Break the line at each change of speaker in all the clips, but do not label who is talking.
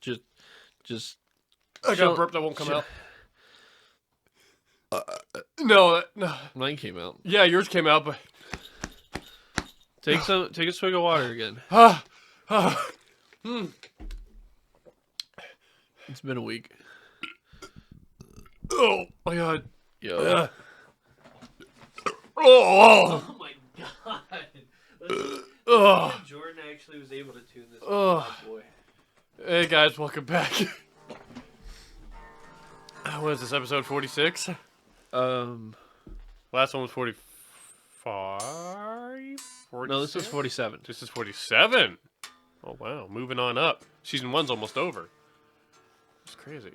Just just.
I got a burp that won't come out. No.
Mine came out.
Yeah, yours came out, but
Take a swig of water again. It's been a week.
Oh my god.
Yeah.
Oh
my god. Jordan actually was able to tune this. Boy.
Hey guys, welcome back. What is this, episode 46? Last one was 45?
No, this was 47.
This is 47. Oh wow, moving on up. Season 1's almost over. It's crazy.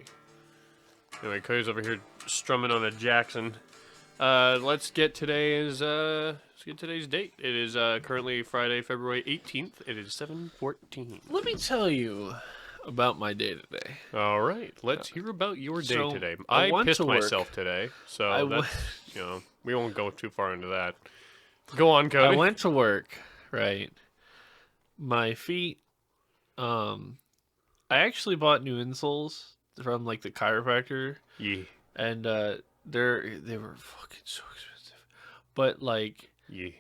Anyway, Cody's over here strumming on a Jackson. Let's get today's date. It is currently Friday, February 18th. It is 7:14.
Let me tell you about my day today.
All right, let's hear about your day today.
I
pissed myself today, so that's, we won't go too far into that. Go on, Cody.
I went to work, right? My feet, I actually bought new insoles from like the chiropractor.
Yeah.
And they were fucking so expensive. But like,
yeah,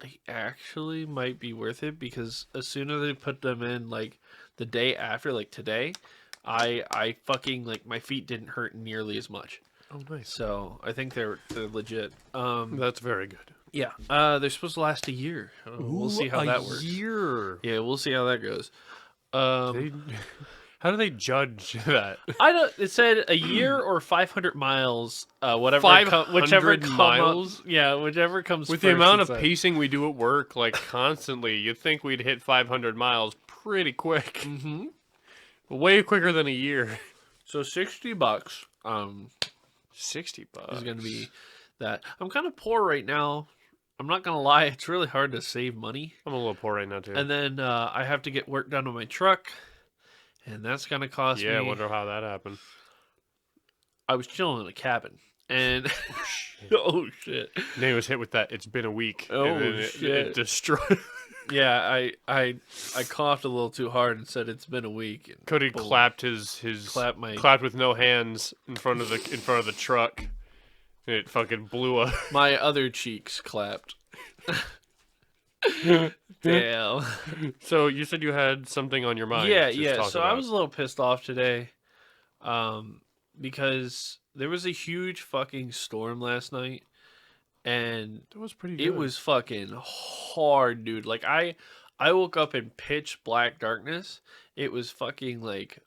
they actually might be worth it because as soon as they put them in, like the day after, like today, I fucking like my feet didn't hurt nearly as much.
Oh, nice.
So I think they're legit.
That's very good.
Yeah. They're supposed to last a year. We'll see how that works.
A year.
Yeah, we'll see how that goes.
How do they judge that?
I don't. It said a year or 500 miles. Whatever.
500 miles.
Whichever comes.
With
first,
the amount of pacing we do at work, like constantly, you'd think we'd hit 500 miles pretty quick.
Mm-hmm.
Way quicker than a year.
So $60.
$60
is going to be that. I'm kind of poor right now. I'm not going to lie. It's really hard to save money.
I'm a little poor right now too.
And then I have to get work done on my truck. And that's going to cost me...
Yeah, I wonder how that happened.
I was chilling in a cabin. And... oh, shit.
Nate was hit with that, it's been a week.
Oh, shit.
It destroyed...
Yeah, I coughed a little too hard and said it's been a week. And
Cody clapped clapped with no hands in front of the truck. And it fucking blew up.
My other cheeks clapped. Damn.
So you said you had something on your mind.
Yeah. So I was a little pissed off today, because there was a huge fucking storm last night, and
it was pretty good.
It was fucking hard, dude. Like I woke up in pitch black darkness. It was fucking like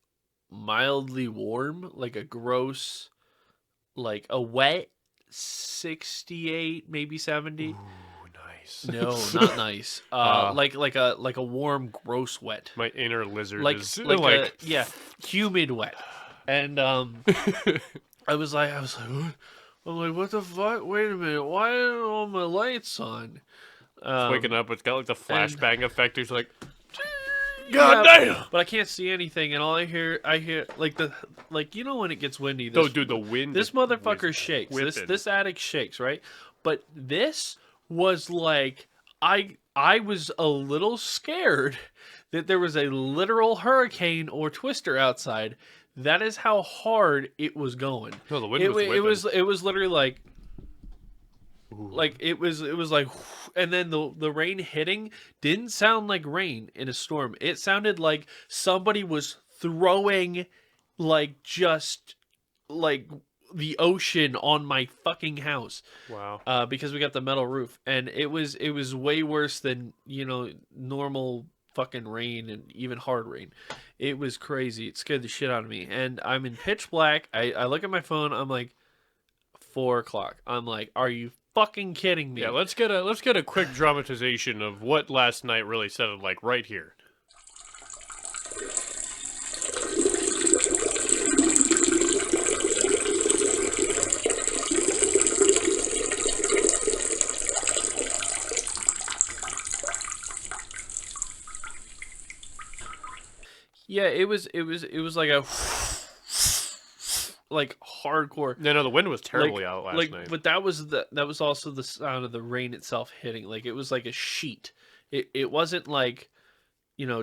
mildly warm, like a gross, like a wet 68, maybe 70.
Ooh.
No, not nice. Like a warm, gross wet.
My inner lizard is
humid wet. And I was like, what the fuck? Wait a minute, why aren't all my lights on?
Waking up, it's got like the flashbang effect. It's like,
God damn! But I can't see anything, and all I hear like when it gets windy.
Oh, dude, the wind.
This motherfucker shakes. This attic shakes, right? But this was like I was a little scared that there was a literal hurricane or twister outside. That is how hard it was going.
No, the wind was
it was literally like it was like, and then the rain hitting didn't sound like rain in a storm. It sounded like somebody was throwing like just like the ocean on my fucking house.
Wow.
Because we got the metal roof, and it was way worse than normal fucking rain and even hard rain. It was crazy. It scared the shit out of me. And I'm in pitch black. I look at my phone. I'm like 4 o'clock. I'm like, are you fucking kidding me?
Yeah. Let's get a quick dramatization of what last night really sounded like right here.
Yeah, it was like a like hardcore.
No, the wind was terribly out last night.
But that was also the sound of the rain itself hitting. Like it was like a sheet. It wasn't like you know,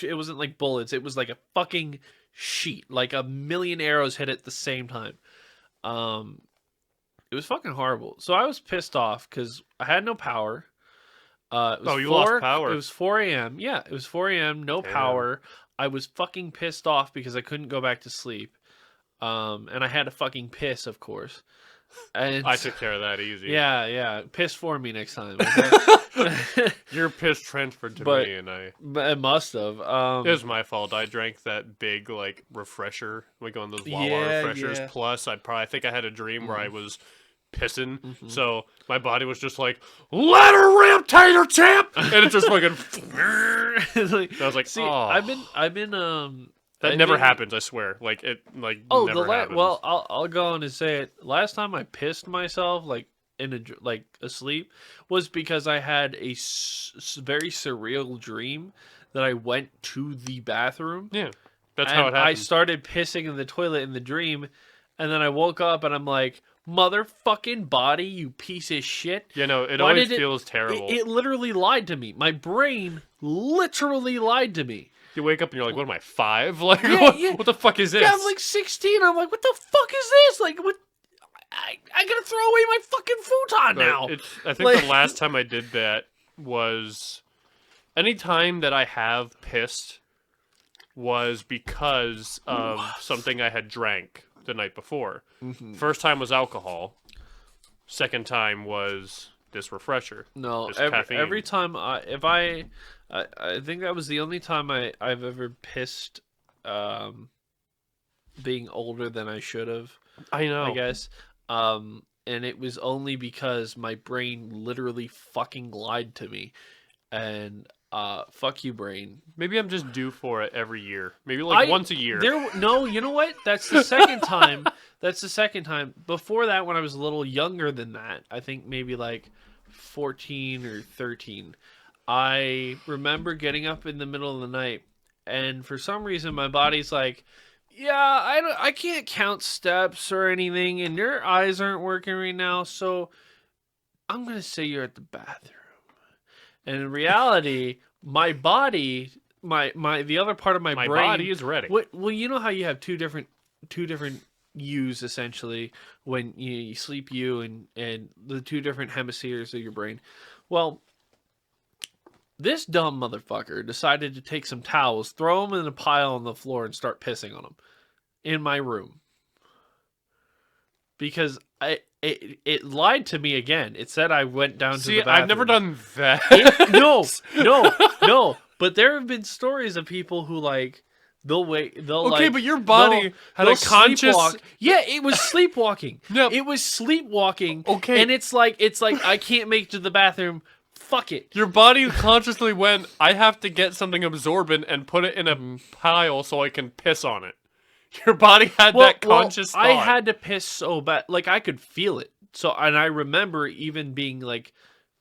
it wasn't like bullets. It was like a fucking sheet, like a million arrows hit at the same time. Um, it was fucking horrible. So I was pissed off because I had no power. It was
Oh, you lost
It
power.
was 4 a.m. Yeah, it was 4 a.m. No
Damn.
power. I was fucking pissed off because I couldn't go back to sleep. And I had to fucking piss, of course. And
I took care of that easy.
yeah, piss for me next time. Okay?
Your piss transferred to
but
me, and I.
but it must have.
It was my fault. I drank that big like refresher, like on those Wawa
Yeah,
refreshers.
yeah.
Plus, I think I had a dream where I was pissing,
Mhm.
so my body was just like, "Let her rip, tater chip," and it just fucking.
Like,
I was like,
see,
"Oh,
I've been
that
I've
never
been-
happens." I swear, like it, like
Oh,
never happens.
well, I'll go on and say it. Last time I pissed myself, like like asleep, was because I had a very surreal dream that I went to the bathroom
Yeah, that's
and
how it
I
happens.
started pissing in the toilet in the dream, and then I woke up and I'm like, motherfucking body, you piece of shit.
You know, it
Why
always
did
feels terrible.
It literally lied to me. My brain literally lied to me.
You wake up and you're like, "What am I, 5? Like,
Yeah, yeah.
what the fuck is this?"
Yeah, I'm like 16. I'm like, what the fuck is this? Like, what? I gotta throw away my fucking futon
But
now.
I think
Like-
the last time I did that was any time that I have pissed was because of something I had drank the night before.
Mm-hmm.
First time was alcohol. Second time was this refresher.
No,
This
every,
caffeine.
every time I think that was the only time I've ever pissed, being older than I should have.
I know.
I guess. And it was only because my brain literally fucking lied to me. And fuck you, brain.
Maybe I'm just due for it every year. Maybe like once a year.
No, you know what? That's the second time. That's the second time. Before that, when I was a little younger than that, I think maybe like 14 or 13, I remember getting up in the middle of the night, and for some reason, my body's like, yeah, I can't count steps or anything, and your eyes aren't working right now, so I'm gonna say you're at the bathroom. And in reality, my body, the other part of my
My
brain,
body is ready.
well, you know how you have two different yous essentially when you sleep you and the two different hemispheres of your brain. Well, this dumb motherfucker decided to take some towels, throw them in a pile on the floor, and start pissing on them in my room because it lied to me again. It said I went down to
See,
the bathroom.
I've never done that.
No. But there have been stories of people who like they'll
Okay, but your body had a conscious.
sleepwalk. Yeah, it was sleepwalking.
Yep.
It was sleepwalking.
Okay.
And it's like I can't make it to the bathroom. Fuck it.
Your body consciously went, I have to get something absorbent and put it in a pile so I can piss on it. Your body had that conscious thought.
I had to piss so bad, like I could feel it. So, and I remember even being like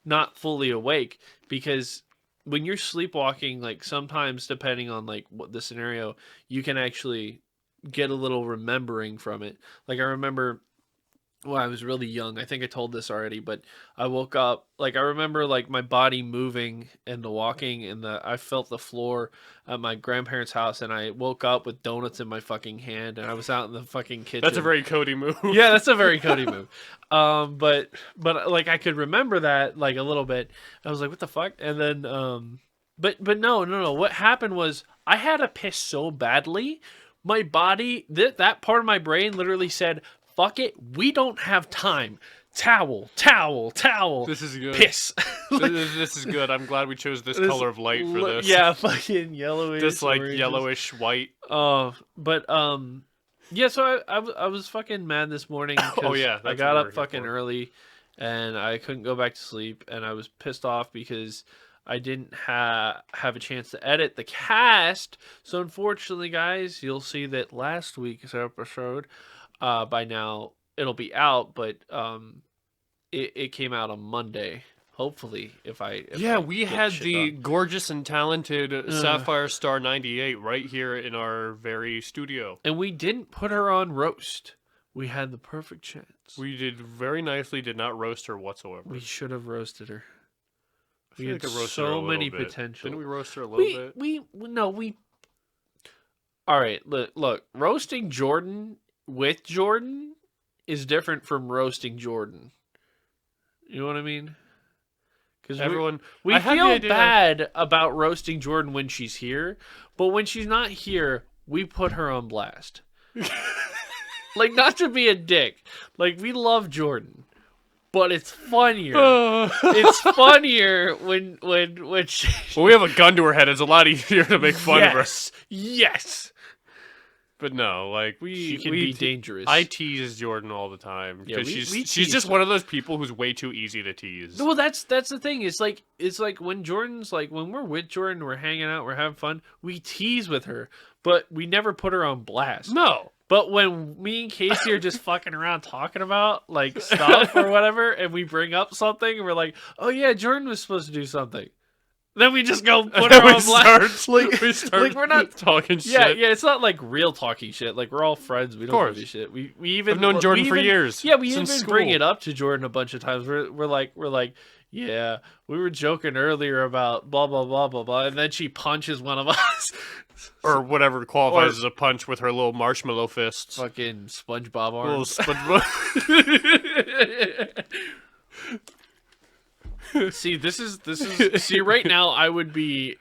not fully awake because when you're sleepwalking, like sometimes depending on like what the scenario, you can actually get a little remembering from it. Like I remember when I was really young, I think I told this already, but I woke up, like I remember like my body moving and the walking and I felt the floor at my grandparents' house, and I woke up with donuts in my fucking hand, and I was out in the fucking kitchen.
That's a very Cody move.
Yeah, that's a very Cody move. But like I could remember that like a little bit. I was like, what the fuck? And then but no. What happened was I had to piss so badly, my body that part of my brain literally said, "Fuck it, we don't have time. Towel.
This is good.
Piss."
This is good. I'm glad we chose this color of light for this.
Yeah, fucking yellowish.
This like
oranges.
yellowish white.
But yeah. So I was fucking mad this morning.
Oh, yeah,
I
that's
got
what
up
we're here
fucking
for.
early, and I couldn't go back to sleep, and I was pissed off because I didn't have a chance to edit the cast. So unfortunately, guys, you'll see that last week's episode, by now it'll be out, but it came out on Monday. Hopefully, if I
We
get
had
shit
the
done.
gorgeous and talented Sapphire Star 98 right here in our very studio.
And we didn't put her on roast. We had the perfect chance.
We did very nicely, did not roast her whatsoever.
We should have roasted her.
I
We
feel
had
like I roasted her a
so
little
many
bit.
potential.
Didn't we roast her a little
We
bit?
we no we. All right, look, roasting Jordan with Jordan is different from roasting Jordan. You know what I mean? Because
Everyone,
we
I had the
feel
idea.
bad about roasting Jordan when she's here, but when she's not here, we put her on blast. Like, not to be a dick, like we love Jordan, but it's funnier. It's funnier when she.
When we have a gun to her head, it's a lot easier to make fun of her.
Yes.
But no, like
She can be dangerous.
I tease Jordan all the time
Yeah,
because
we
she's
tease
just
her.
one of those people who's way too easy to tease.
Well, that's the thing. It's like when Jordan's like when we're with Jordan, we're hanging out, we're having fun. We tease with her, but we never put her on blast.
No,
But when me and Casey are just fucking around talking about like stuff or whatever, and we bring up something, and we're like, "Oh yeah, Jordan was supposed to do something," then we just go put her on blast.
we start
like we're not
talking
Yeah,
shit.
yeah, it's not like real talking shit. Like we're all friends. We don't
course.
give a shit. We even
I've known Jordan for years.
Yeah, we
since
even
school.
bring it up to Jordan a bunch of times. We're like, yeah, we were joking earlier about blah blah blah blah blah, and then she punches one of us.
or whatever qualifies as a punch with her little marshmallow fists.
Fucking SpongeBob
Little
arms.
SpongeBob.
See, this is see right now I would be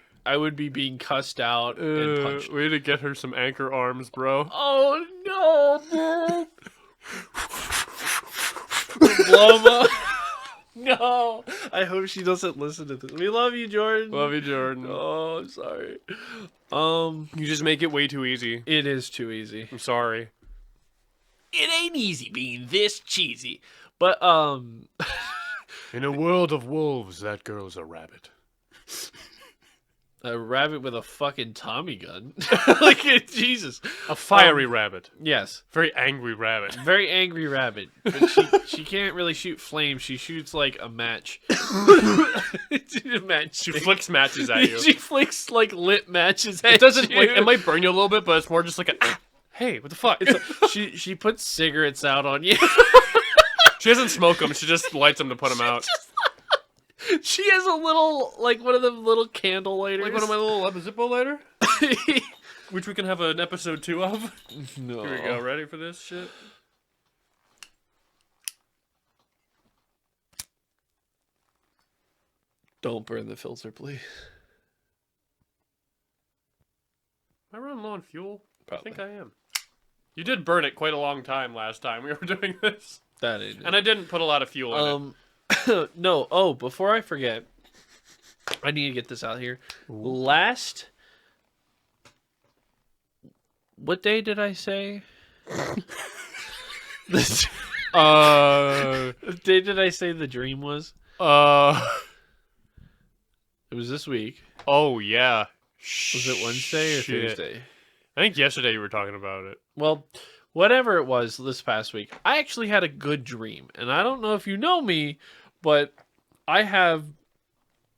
being cussed out and punched.
We need to get her some anchor arms, bro.
Oh no, man. Blow 'em up. No, I hope she doesn't listen to this. We love you, Jordan.
Love you, Jordan.
Oh, I'm sorry.
You just make it way too easy.
It is too easy.
I'm sorry.
It ain't easy being this cheesy. But
In a world of wolves, that girl's a rabbit.
a rabbit with a fucking Tommy gun. Like Jesus.
A fiery rabbit.
Yes.
Very angry rabbit.
Very angry rabbit. But she can't really shoot flames. She shoots like a match. A match.
She flicks matches at you.
She flicks like lit matches at
It doesn't.
you.
Like, it might burn you a little bit, but it's more just like a. Hey, what the fuck?
She puts cigarettes out on you.
She doesn't smoke them. She just lights them to put them out.
She has a little, like one of them little candle lighters.
Like one of my little Zippo lighter, which we can have an episode 2 of.
No.
Here we go. Ready for this shit?
Don't burn the filter, please.
Am I running low on fuel?
Probably.
I think I am. You did burn it quite a long time last time we were doing this.
That ain't it.
And I didn't put a lot of fuel in it.
No. Oh, before I forget, I need to get this out here. Last. What day did I say? What day did I say the dream was? It was this week.
Oh, yeah.
Was it Wednesday or
Shit.
Thursday?
I think yesterday you were talking about it.
Well, whatever it was this past week, I actually had a good dream. And I don't know if you know me, but I have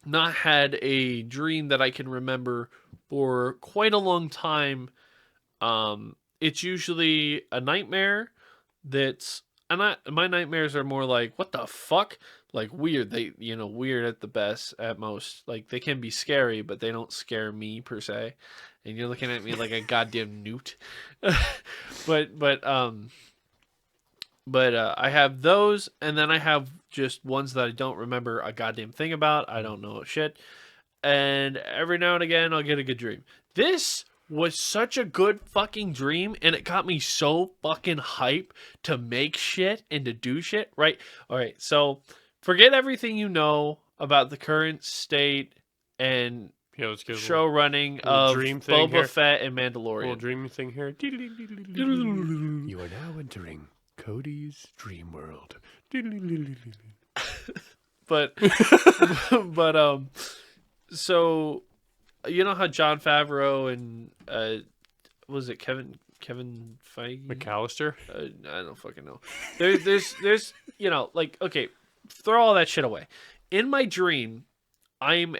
not had a dream that I can remember for quite a long time. It's usually a nightmare that's... my nightmares are more like, what the fuck? Like weird. They, weird at the best, at most. Like they can be scary, but they don't scare me per se. And you're looking at me like a goddamn newt. but I have those, and then I have just ones that I don't remember a goddamn thing about. I don't know shit. And every now and again, I'll get a good dream. This was such a good fucking dream, and it got me so fucking hype to make shit and to do shit. Right? All right. So forget everything you know about the current state and
Yeah, let's get
show running
little
of
dream thing
Boba
here.
Fett and
little
Mandalorian.
dream thing here. You are now entering Cody's dream world.
But so you know how John Favreau and was it Kevin Feige?
McAllister?
I don't fucking know. There's like, okay, throw all that shit away. In my dream, I'm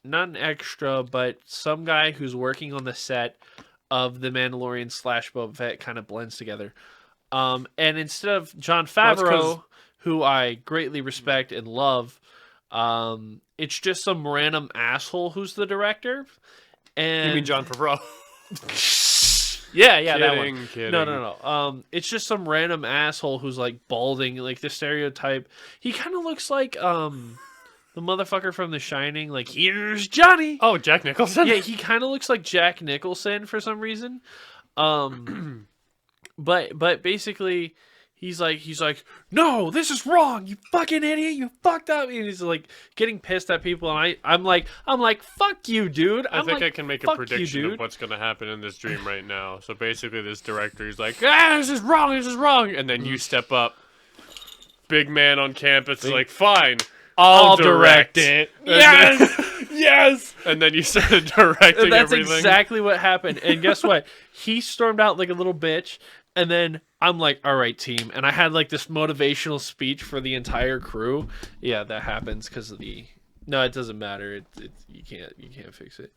not an extra, but some guy who's working on the set of The Mandalorian / Boba Fett. Kind of blends together. And instead of John
that's 'cause-
Favreau, who I greatly respect and love, It's just some random asshole who's the director. And
You mean John Favreau?
yeah, that one.
Kidding.
No. It's just some random asshole who's like balding, like the stereotype. He kind of looks like the motherfucker from The Shining. Like, here's Johnny.
Oh, Jack Nicholson.
Yeah, he kind of looks like Jack Nicholson for some reason. But basically, he's like, no, this is wrong. You fucking idiot. You fucked up. And he's like getting pissed at people, and I'm like, fuck you, dude.
I think
like,
I can make a
"Fuck
prediction
you,
of
dude."
what's going to happen in this dream right now. So basically, this director is like, this is wrong. And then you step up, big man on campus, is like, fine, I'll direct it.
Yes, yes.
And then you started directing
That's
everything.
exactly what happened. And guess what? He stormed out like a little bitch. And then I'm like, all right, team. And I had like this motivational speech for the entire crew. Yeah, that happens because of the. No, it doesn't matter. You can't fix it.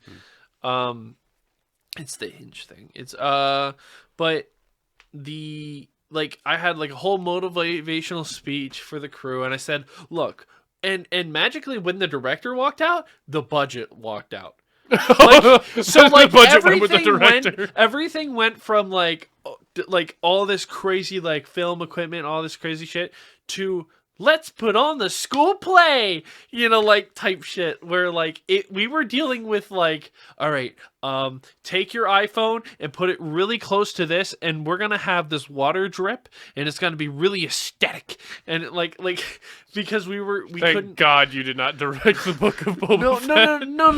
It's the hinge thing. But the like I had like a whole motivational speech for the crew, and I said, look, and magically when the director walked out, the budget walked out. Like, so like
the budget went with the director.
Everything went from like all this crazy like film equipment, all this crazy shit, to let's put on the school play, like type shit where like we were dealing with like, all right, take your iPhone and put it really close to this, and we're gonna have this water drip, and it's gonna be really aesthetic, and like because we
Thank
couldn't.
God you did not direct the Book of Boba Fett.
No,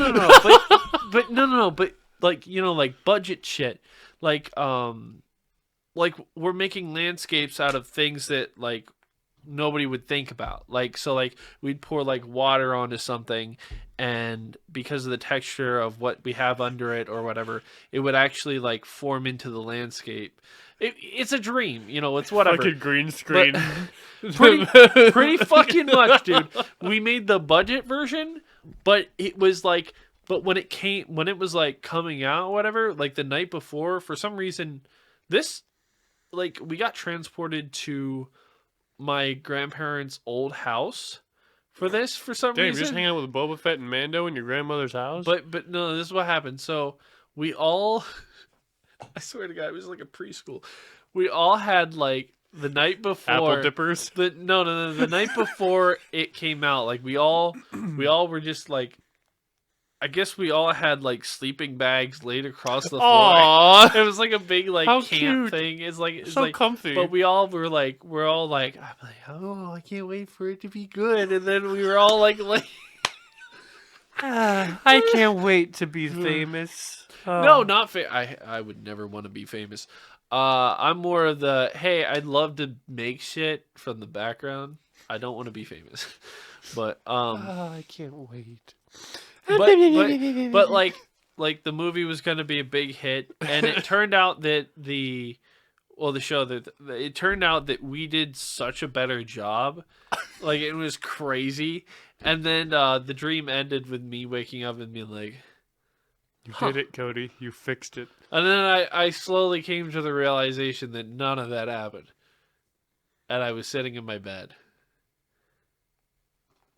but like like budget shit, like we're making landscapes out of things that like nobody would think about, like we'd pour like water onto something, and because of the texture of what we have under it or whatever, it would actually like form into the landscape. It's a dream, it's whatever.
Fucking green screen.
Pretty fucking much, dude. We made the budget version, but it was like, but when it was like coming out, whatever, like the night before, for some reason, this, like, we got transported to my grandparents' old house for this for some
Damn,
reason.
you're just hanging out with Boba Fett and Mando in your grandmother's house?
But no, this is what happened. So we all, I swear to God, it was like a preschool. We all had like the night before
Apple dippers?
The night before it came out. Like we all were just like, I guess we all had like sleeping bags laid across the floor.
Aww.
It was like a big like
How
camp
cute.
thing. It's
So
like
comfy.
But we're all like, I'm like, oh, I can't wait for it to be good. And then we were all like
I can't wait to be famous.
No, not I would never want to be famous. I'm more of the, hey, I'd love to make shit from the background. I don't want to be famous. But
I can't wait.
but like the movie was going to be a big hit, and it turned out that it turned out that we did such a better job. Like, it was crazy. And then the dream ended with me waking up and being like,
You did it, Cody. You fixed it.
and then I slowly came to the realization that none of that happened. And I was sitting in my bed,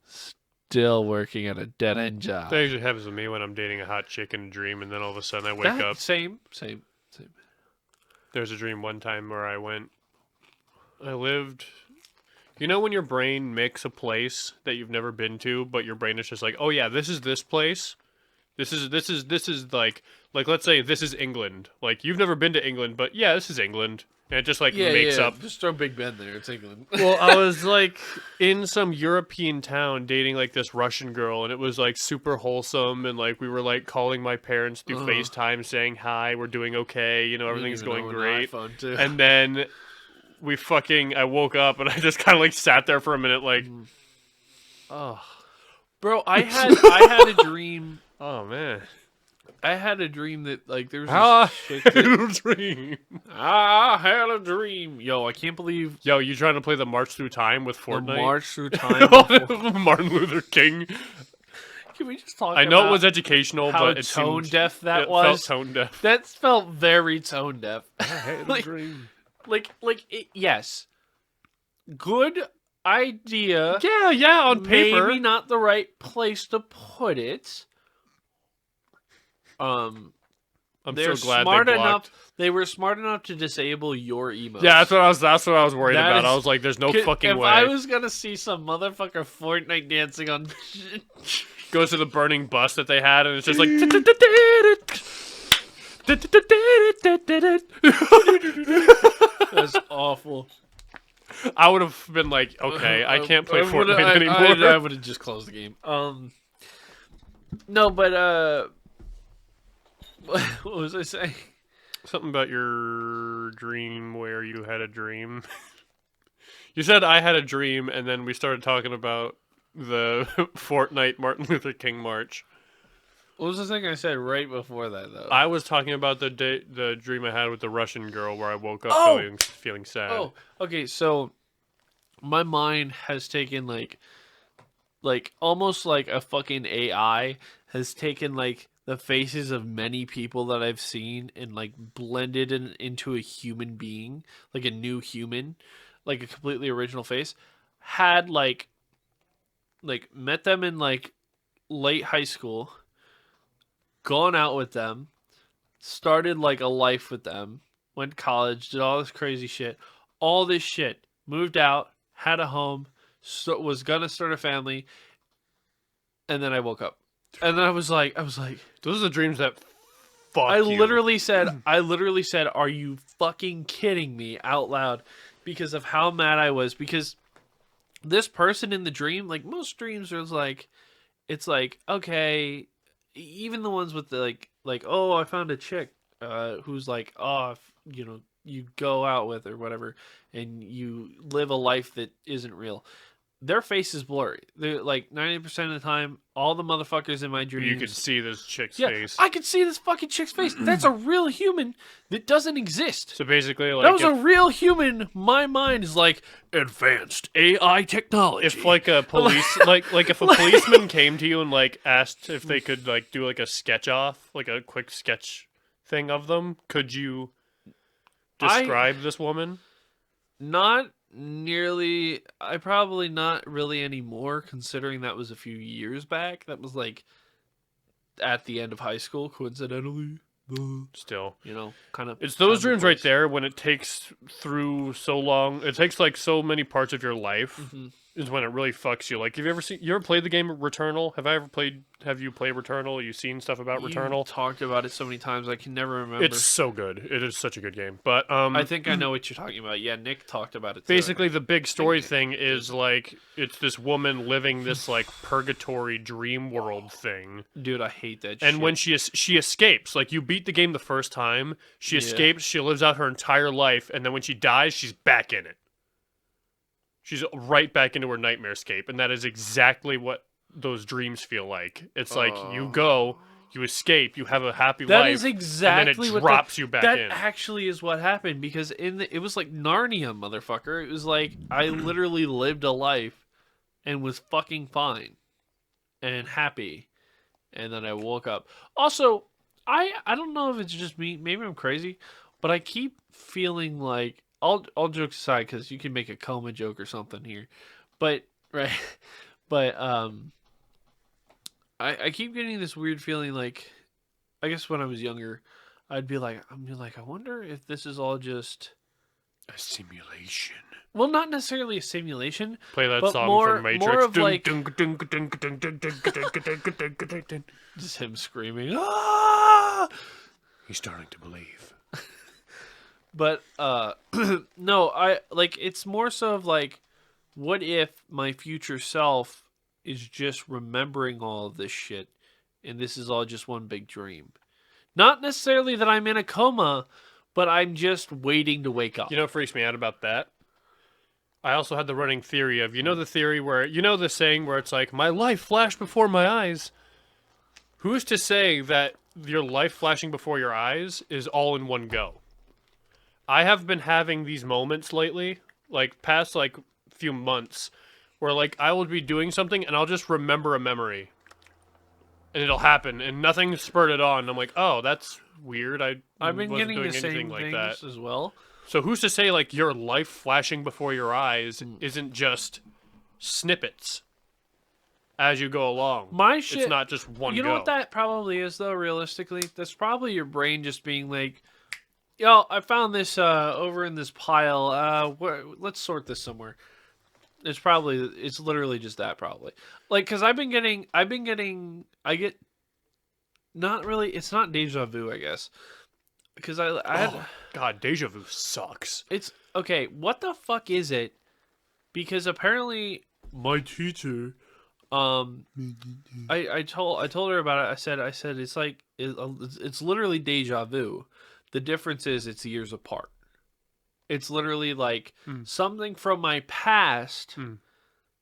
still working at a dead-end job.
That usually happens to me when I'm dating a hot chick in a dream, and then all of a sudden I wake up.
Same.
There's a dream one time where I lived. You know when your brain makes a place that you've never been to, but your brain is just like, oh yeah, this is this place. This is like let's say this is England. Like, you've never been to England, but yeah, this is England. And it just like makes up.
Just throw Big Ben there. It's England.
Well, I was like in some European town dating like this Russian girl, and it was like super wholesome, and like we were like calling my parents through FaceTime saying hi, we're doing okay, everything's going great. And then I woke up and I just kind of like sat there for a minute like, oh,
bro, I had a dream.
Oh man.
I had a dream that like there was
a dream.
I had a dream. Yo, I can't believe.
Yo, you trying to play the March Through Time with Fortnite?
The March Through Time.
Martin Luther King.
Can we just talk?
I know it was educational,
how
but it
tone
seemed,
deaf that
it
was.
Felt tone deaf.
That felt very tone deaf.
I had a dream.
Yes, good idea.
Yeah, on paper.
Maybe not the right place to put it.
I'm
They're
so glad
smart
they blocked.
enough. They were smart enough to disable your emotes.
Yeah, that's what I was worried
That
about. I
is-
was like, there's no fucking
if
way.
I was gonna see some motherfucker Fortnite dancing on,
Goes to the burning bus that they had, and it's just like.
that's awful.
I would have been like, okay, I can't play
I would've-
Fortnite anymore.
I would have just closed the game. No, but what was I saying?
Something about your dream where you had a dream. You said I had a dream, and then we started talking about the Fortnite Martin Luther King March.
What was the thing I said right before that, though?
I was talking about the dream I had with the Russian girl where I woke up feeling sad.
Oh, okay. So my mind has taken like almost like a fucking AI has taken like the faces of many people that I've seen and like blended into a human being, like a new human, like a completely original face. Had like met them in like late high school, gone out with them, started like a life with them, went to college, did all this crazy shit, all this shit, moved out, had a home, was gonna start a family, and then I woke up, and then I was like,
Those are the dreams that fuck
I
you.
literally said, "Are you fucking kidding me?" out loud, because of how mad I was. Because this person in the dream, like most dreams, are like, it's like okay, even the ones with the like oh, I found a chick who's like oh you go out with or whatever and you live a life that isn't real. Their face is blurry. They're like 90% of the time, all the motherfuckers in my dreams.
You could see this chick's
yeah,
face.
I could see this fucking chick's face. That's a real human that doesn't exist.
So basically, like
That was a real human. My mind is like advanced AI technology.
if like a police like if a policeman came to you and like asked if they could like do like a sketch off, like a quick sketch thing of them, could you describe this woman?
Not nearly. I probably not really anymore, considering that was a few years back. That was like at the end of high school, coincidentally.
Still,
Kind of.
it's those dreams right there when it takes through so long. It takes like so many parts of your life is when it really fucks you. Like, you ever played the game Returnal? Have you played Returnal? You seen stuff about Returnal?
Talked about it so many times I can never remember.
It's so good. It is such a good game. But
I think I know what you're talking about. Yeah, Nick talked about it too.
basically the big story thing is like it's this woman living this like purgatory dream world thing.
Dude, I hate that shit.
And when she escapes, like you beat the game the first time, she escapes, she lives out her entire life, and then when she dies, she's back in it. She's right back into her nightmare scape, and that is exactly what those dreams feel like. It's like you go, you escape, you have a happy life.
That is exactly
and then it
what
drops you back in.
That actually is what happened because it was like Narnia, motherfucker. It was like I literally lived a life and was fucking fine and happy, and then I woke up. Also, I don't know if it's just me. Maybe I'm crazy, but I keep feeling like all jokes aside, because you can make a coma joke or something here, but right, but I keep getting this weird feeling like, I guess when I was younger, I'm like, I wonder if this is all just
a simulation.
Well, not necessarily a simulation.
Play that
but
song from Matrix.
More of like just him screaming. Ah!
He's starting to believe.
But no, it's more so of like, what if my future self is just remembering all of this shit and this is all just one big dream? Not necessarily that I'm in a coma, but I'm just waiting to wake up.
You know what freaks me out about that? I also had the running theory of, the theory where, the saying where it's like, my life flashed before my eyes. Who's to say that your life flashing before your eyes is all in one go? I have been having these moments lately, like past like few months, where like I will be doing something and I'll just remember a memory. And it'll happen and nothing spurred it on. I'm like, oh, that's weird. I've
been getting the same
like
things
that.
as well.
So who's to say like your life flashing before your eyes isn't just snippets as you go along?
My
It's
shit.
not just one
You know
go.
what that probably is, though. Realistically, that's probably your brain just being like, "Yo, I found this over in this pile. Let's sort this somewhere." It's literally just that probably. Like, cause I get not really. It's not deja vu, I guess. Because I had
Oh God, deja vu sucks.
it's okay. What the fuck is it? Because apparently my teacher, um, I told her about it. I said it's literally deja vu. The difference is it's years apart. It's literally like
Mm.
something from my past
Mm.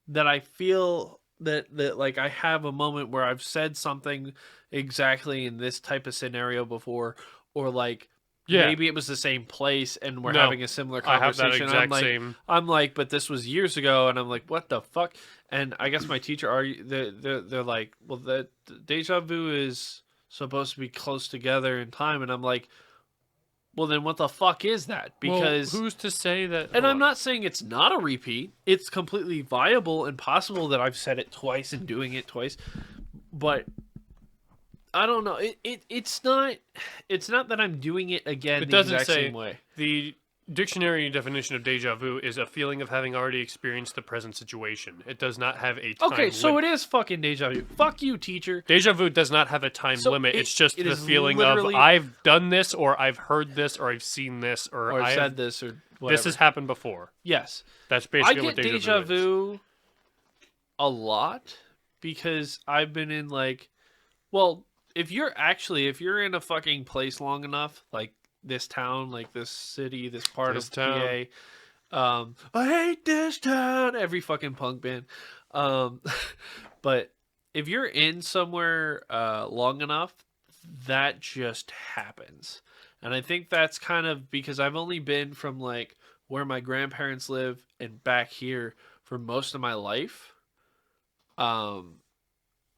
that I feel that like I have a moment where I've said something exactly in this type of scenario before, or like
Yeah.
maybe it was the same place and we're
No,
having a similar
I have that
conversation.
exact same.
I'm like, but this was years ago, and I'm like, what the fuck? And I guess my teacher they're like, well, the deja vu is supposed to be close together in time, and I'm like, well, then what the fuck is that? Because
who's to say that?
and
hold
I'm
on.
not saying it's not a repeat. It's completely viable and possible that I've said it twice and doing it twice. But I don't know. It's not that I'm doing it again
It
the
doesn't
exact
say
same way.
the dictionary definition of deja vu is a feeling of having already experienced the present situation. It does not have a time
Okay, so
limit.
it is fucking deja vu. Fuck you, teacher.
Deja vu does not have a time
So
limit. It's just
it
the
is
feeling of
literally-
I've done this, or I've heard this, or I've seen this, or
Or I've
I've
said this or whatever.
this has happened before.
Yes.
That's
I
basically
get
what deja,
deja
vu is.
vu a lot because I've been in like, well, if you're in a fucking place long enough, like this town, like this city, this part
This
of
town.
PA, I hate this town. Every fucking punk band, um, but if you're in somewhere long enough, that just happens, and I think that's kind of because I've only been from like where my grandparents live and back here for most of my life.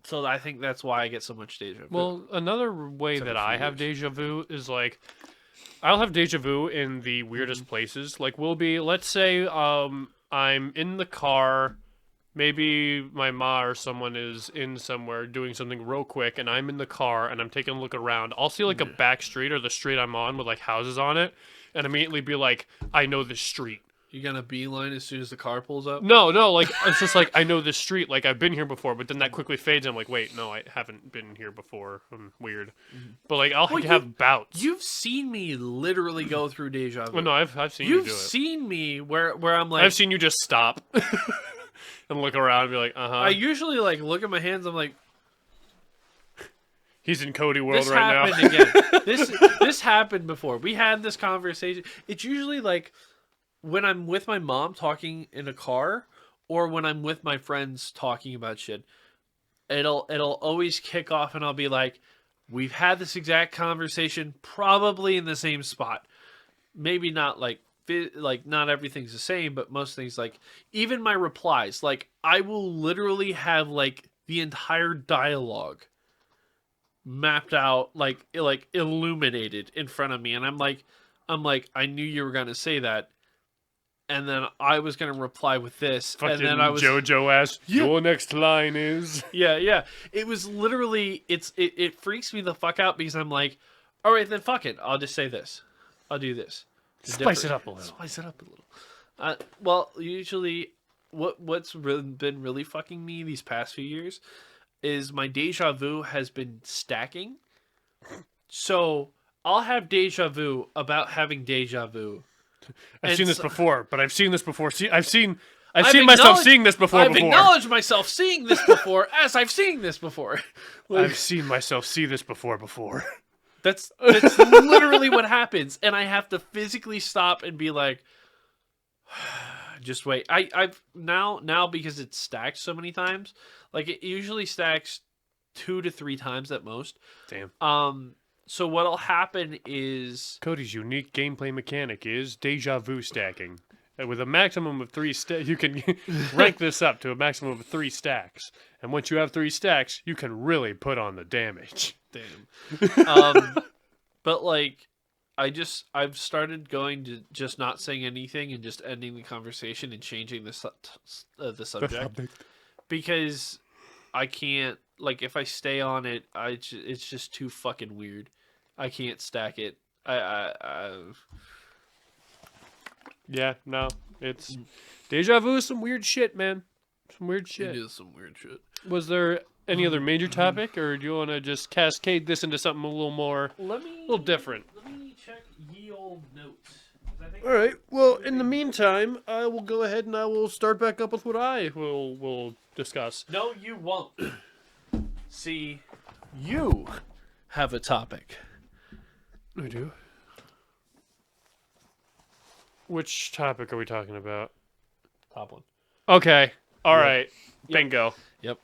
So I think that's why I get so much deja vu.
Well, another way
It's every
that I
few
have
years.
deja vu is like I'll have deja vu in the weirdest places. Like we'll be, let's say, I'm in the car. Maybe my ma or someone is in somewhere doing something real quick, and I'm in the car and I'm taking a look around. I'll see like a back street or the street I'm on with like houses on it, and immediately be like, I know this street.
You gonna beeline as soon as the car pulls up?
No, like it's just like I know this street. Like I've been here before, but then that quickly fades. And I'm like, wait, no, I haven't been here before. Weird. But like I'll
Well,
have bouts.
You've seen me literally go through deja vu.
Well, no, I've seen you
You've
do it.
seen me where I'm like,
I've seen you just stop and look around and be like,
I
huh.
usually like look at my hands. I'm like,
He's in Cody world
this
right now.
happened again. This happened before. We had this conversation. It's usually like when I'm with my mom talking in a car, or when I'm with my friends talking about shit. It'll always kick off, and I'll be like, "We've had this exact conversation, probably in the same spot. Maybe not like not everything's the same, but most things like even my replies. Like I will literally have like the entire dialogue mapped out, like illuminated in front of me, and I'm like, I knew you were gonna say that." And then I was gonna reply with this,
Fucking
and then I was
JoJo ass.
Yeah.
Your next line is.
yeah. It was literally it freaks me the fuck out because I'm like, all right, then fuck it. I'll just say this. I'll do this. To
Spice
differ-
it up a little.
Spice it up a little. Well, usually, what's been really fucking me these past few years is my deja vu has been stacking. So I'll have deja vu about having deja vu.
I've
And
seen this
so-
before, but I've seen this before. I've seen
I've
myself
acknowledged-
seeing this before.
I've acknowledged myself seeing this before as I've seen this before. Like,
I've seen myself see this before.
That's literally what happens, and I have to physically stop and be like, just wait. I've now because it's stacked so many times. Like it usually stacks 2 to 3 times at most.
Damn.
So what'll happen is
Cody's unique gameplay mechanic is deja vu stacking. With a maximum of 3 stacks, you can rank this up to a maximum of 3 stacks. And once you have 3 stacks, you can really put on the damage.
damn. But like I've started going to just not saying anything and just ending the conversation and changing the subject because I can't, like, if I stay on it, it's just too fucking weird. I can't stack it.
Yeah, no, it's Deja Vu is some weird shit, man. Some weird
It
shit.
is some weird shit.
Was there any other major topic, or do you want to just cascade this into something a little more, a little different?
Let me check ye old notes.
All right. Well, in the meantime, I will go ahead and I will start back up with what I will discuss.
No, you won't. See, you have a topic.
I do. Which topic are we talking about?
Top one.
Okay. All
Yep.
right. Bingo.
Yep.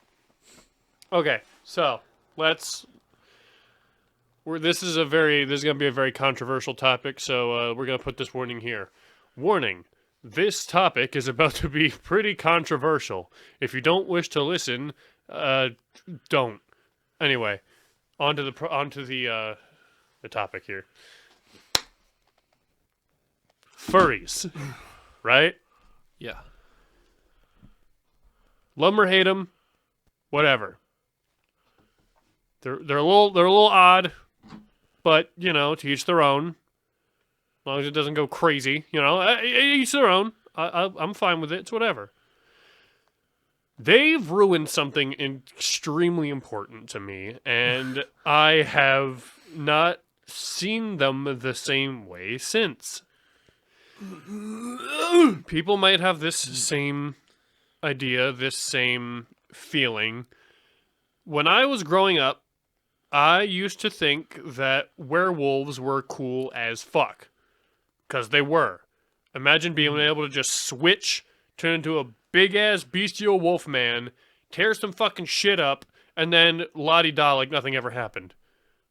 Okay. So let's. This is going to be a very controversial topic, so we're going to put this warning here. Warning. This topic is about to be pretty controversial. If you don't wish to listen, don't. Anyway, on to the topic here. Furries, right?
Yeah.
Love 'em or hate 'em, whatever. They're a little odd, but to each their own. As long as it doesn't go crazy, each their own. I'm fine with it. It's whatever. They've ruined something extremely important to me, and I have not seen them the same way since. People might have this same idea, this same feeling. When I was growing up, I used to think that werewolves were cool as fuck. Because they were. Imagine being able to just switch, turn into a big-ass bestial wolf man, tear some fucking shit up, and then la-di-da like nothing ever happened.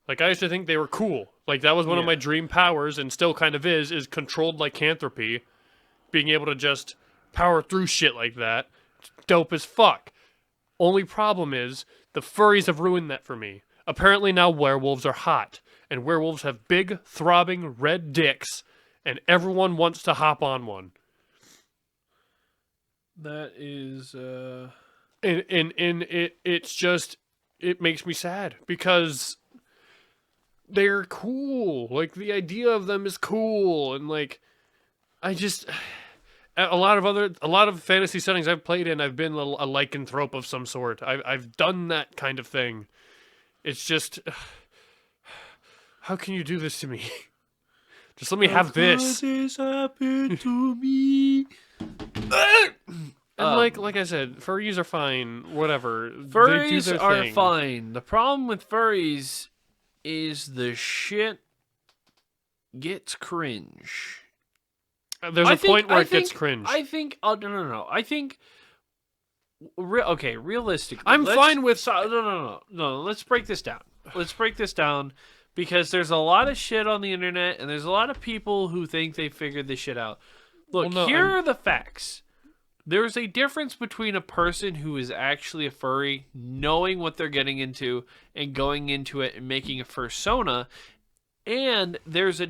Like, I used to think they were cool. Like, that was one of my dream powers, and still kind of is controlled lycanthropy. Being able to just power through shit like that. It's dope as fuck. Only problem is, the furries have ruined that for me. Apparently now werewolves are hot, and werewolves have big, throbbing, red dicks, and everyone wants to hop on one.
That is,
it's just, it makes me sad, because they're cool. Like, the idea of them is cool, and like, I just, a lot of fantasy settings I've played in, I've been a lycanthrope of some sort. I've done that kind of thing. It's just, how can you do this to me? Just let me have this.
This happened to me.
And like I said, furries are fine. Whatever. They do
Furries
their
are
thing.
fine. The problem with furries is the shit gets cringe.
There's a point where it gets cringe.
I think. Oh no. I think. Okay, realistically,
I'm fine with.
No. Let's break this down. Let's break this down because there's a lot of shit on the internet, and there's a lot of people who think they figured this shit out. Look, here are the facts. There's a difference between a person who is actually a furry, knowing what they're getting into, and going into it and making a fursona, and there's a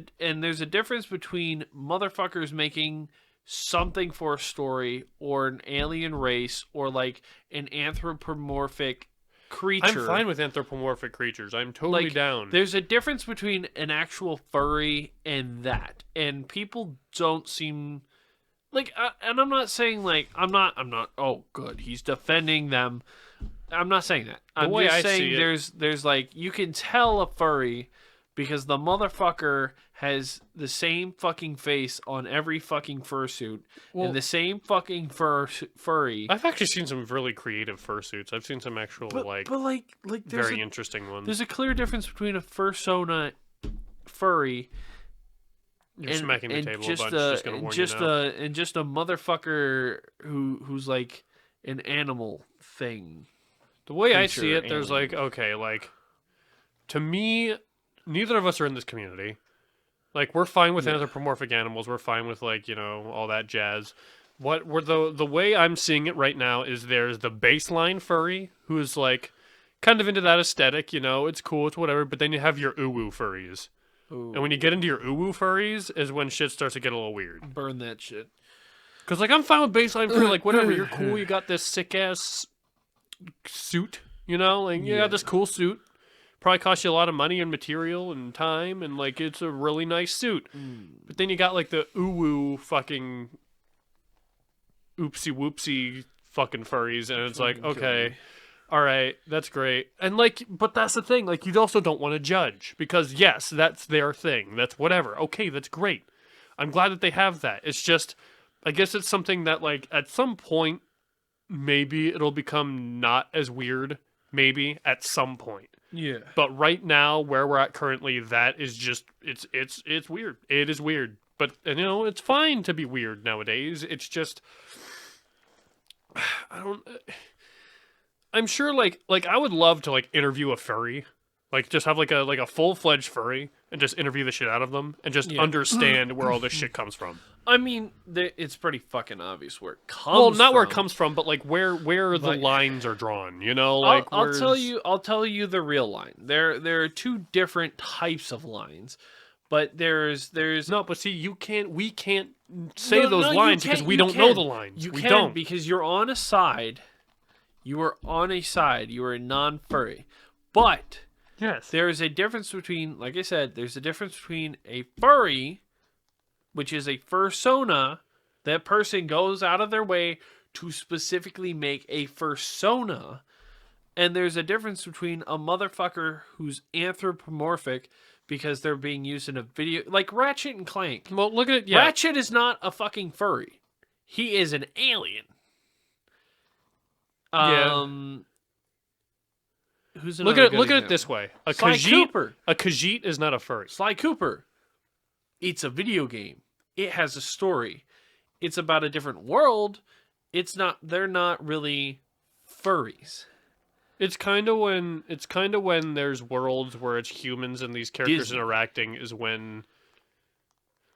difference between motherfuckers making something for a story or an alien race or like an anthropomorphic creature.
I'm fine with anthropomorphic creatures. I'm totally down.
There's a difference between an actual furry and that, and people don't seem like. And I'm not saying like I'm not. Oh, good. He's defending them. I'm not saying that. I'm just saying there's like you can tell a furry because the motherfucker has the same fucking face on every fucking fursuit and the same fucking furry.
I've actually seen some really creative fursuits. I've seen some actual
like
very interesting ones.
There's a clear difference between a fursona furry.
You're smacking the table a bunch. Just gonna warn you now.
And just a motherfucker who's like an animal thing.
The way I see it, there's like to me, neither of us are in this community. Like, we're fine with anthropomorphic animals. We're fine with, like, all that jazz. The way I'm seeing it right now is there's the baseline furry, who's, like, kind of into that aesthetic, it's cool, it's whatever, but then you have your uwu furries, And when you get into your uwu furries is when shit starts to get a little weird.
Burn that shit.
Because, like, I'm fine with baseline furry. Like, whatever, you're cool. You got this sick-ass suit, you know? Like, you got this cool suit. Probably cost you a lot of money and material and time. And, like, it's a really nice suit. But then you got, like, the uwu fucking oopsie-whoopsie fucking furries. And it's like, okay... All right, that's great. And, like, but that's the thing. Like, you also don't want to judge. Because, yes, that's their thing. That's whatever. Okay, that's great. I'm glad that they have that. It's just, I guess it's something that, like, at some point, maybe it'll become not as weird. Maybe, at some point.
Yeah.
But right now, where we're at currently, that is just, it's weird. It is weird. But, and, you know, it's fine to be weird nowadays. It's just, I don't... I'm sure, like I would love to, like, interview a furry, like, just have like a full-fledged furry and just interview the shit out of them and just understand where all this shit comes from.
I mean, it's pretty fucking obvious where it comes.
Well, not
from.
where it comes from, but like where the lines are drawn. You know, like
I'll tell you the real line. There are two different types of lines, but there's
no. But see, we can't say those lines because we don't know the lines. We don't
because you're on a side. You are on a side. You are a non-furry. But
yes,
there is a difference between, like I said, there's a difference between a furry, which is a fursona. That person goes out of their way to specifically make a fursona. And there's a difference between a motherfucker who's anthropomorphic because they're being used in a video. Like Ratchet and Clank.
Well, look at it. Yeah.
Ratchet is not a fucking furry. He is an alien. Who's
look at it this way: a Khajiit is not a furry.
Sly Cooper. It's a video game. It has a story. It's about a different world. It's not. They're not really furries.
It's kind of when there's worlds where it's humans and these characters interacting is when.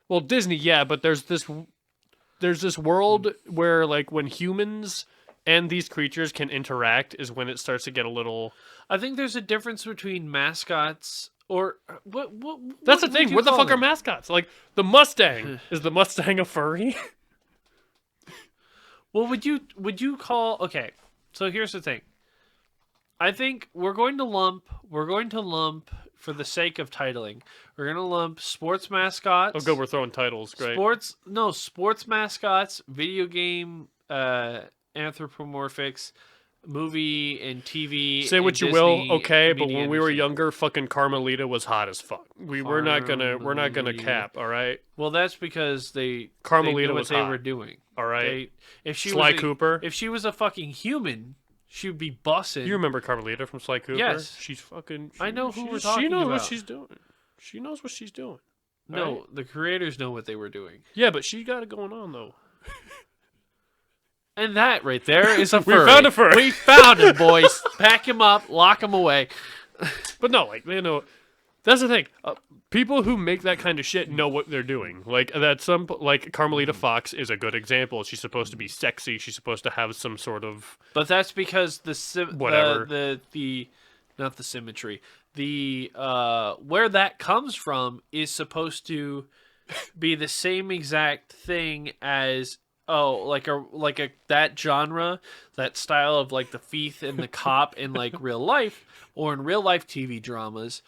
Well, Disney, yeah, but there's this world where, like, when humans and these creatures can interact is when it starts to get a little...
I think there's a difference between mascots or... What
That's the thing. What the fuck are mascots? Like, the Mustang. Is the Mustang a furry?
Well, would you call... Okay, so here's the thing. I think we're going to lump, for the sake of titling, we're going to lump sports mascots...
Oh, good, we're throwing titles. Great.
Sports mascots, video game... anthropomorphics, movie and TV.
Say what you
Disney
will, okay, but when we were
industry.
Younger, fucking Carmelita was hot as fuck. We're not gonna cap, all right?
Well, that's because
Carmelita
they knew
was
what they
hot.
were doing.
All right.
If she
Sly
was
Cooper.
If she was a fucking human, she would be bussing.
You remember Carmelita from Sly Cooper?
Yes.
She's fucking...
I know who we're talking
She knows
about.
what she's doing. She knows what she's doing.
No,
right?
the creators know what they were doing.
Yeah, but she got it going on, though.
And that right there is a furry.
We found a furry.
We found him, boys. Pack him up, lock him away.
But no, like, you know, that's the thing. People who make that kind of shit know what they're doing. Like, like Carmelita Fox is a good example. She's supposed to be sexy. She's supposed to have some sort of...
But that's because
whatever.
Not the symmetry. Where that comes from is supposed to be the same exact thing as that genre, that style of like the thief and the cop in like real life or in real life TV dramas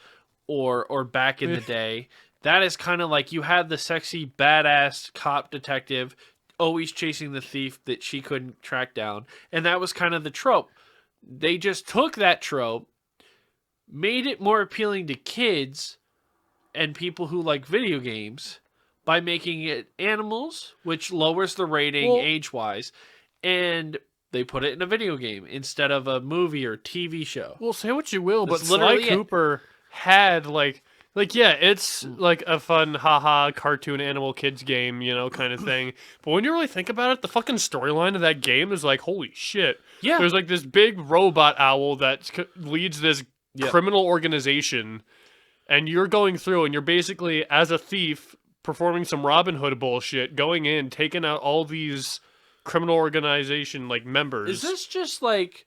or back in the day. That is kind of like you had the sexy badass cop detective always chasing the thief that she couldn't track down, and that was kind of the trope. They just took that trope, made it more appealing to kids and people who like video games by making it animals, which lowers the rating age-wise, and they put it in a video game instead of a movie or TV show.
Well, say what you will,
That's
but Sly Cooper had, like, yeah, it's like a fun, haha, cartoon animal kids game, you know, kind of thing. But when you really think about it, the fucking storyline of that game is like, holy shit.
Yeah.
There's like this big robot owl that leads this criminal organization, and you're going through, and you're basically, as a thief, performing some Robin Hood bullshit, going in, taking out all these criminal organization, like, members.
Is this just like